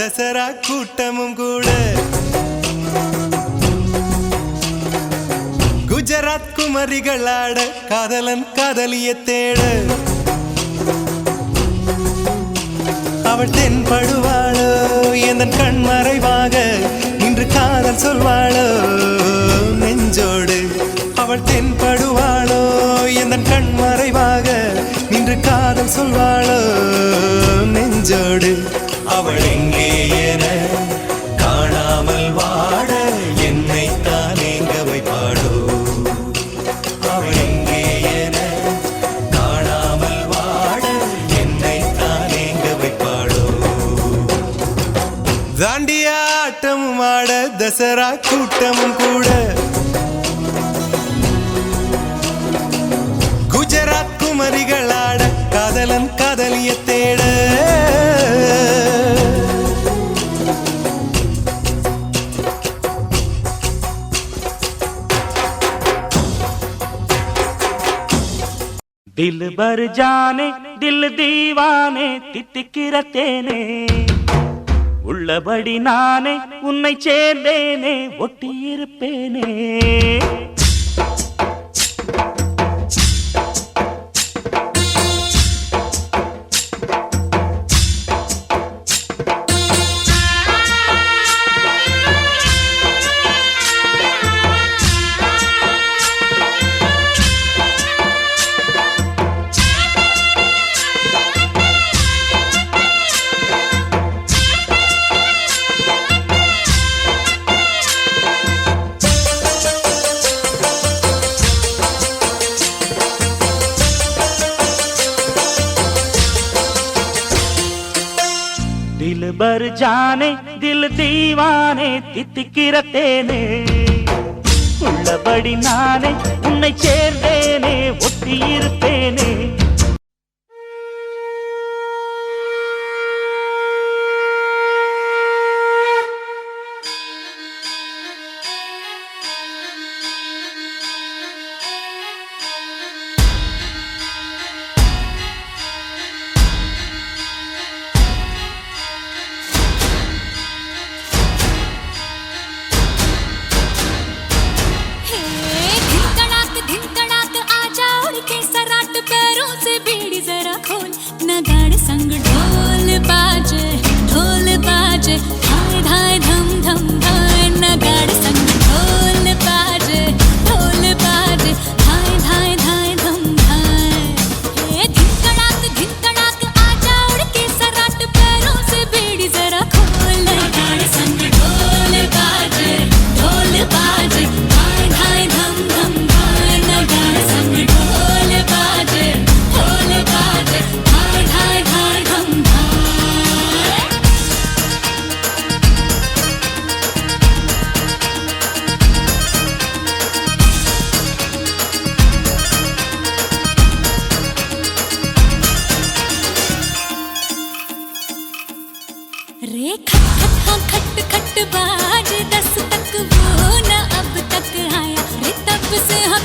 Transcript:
தசரா கூட்டமும் கூட குஜராத் குமரிகளாட காதலன் காதலிய தேட அவள் தென்படுவாளோ எந்தன் கண் மறைவாக இன்று காதல் சொல்வாளோ நெஞ்சோடு அவள் தென்படுவாளோ எந்தன் கண் மறைவாக இன்று காதல் சொல்வாளோ நெஞ்சோடு அவள் எங்கே என காணாமல் வாட என்னை தான் எங்க வைப்பாளோ அவள் எங்கே என காணாமல் வாட என்னை தான் எங்க வைப்பாளோ தாண்டியா ஆட்டமும் ஆட தசரா கூட்டமும் கூட குஜராத் குமரிகளாட காதலன் காதலிய தேட दिल भर जाने दिल दीवाने தித்திக்கிற தேனே உள்ளபடி நானே உன்னை சேர்ந்தேனே ஒட்டியிருப்பேனே दिल भर जाने दिल दीवाने தித்திக்கிற தேனே உள்ளபடி நானே உன்னை சேர்ந்தேனே ஒட்டியிருப்பேனே धाय धाय धम धम धाय नगाड़ संग ढोल बाजे धाय धाय धाय धम धाय धिन तड़ाक आजा उड़ के सराट पैरों से बीड़ी जरा खोल नगाड़ संग ढोल बाजे धाय धाय धम धम धाय नगाड़ संग ढोल बाजे धाय धाय धाय धम धाय रे खट खट हाँ खट खट बाज 10 तक वो न अब तक आया रे तब से हाँ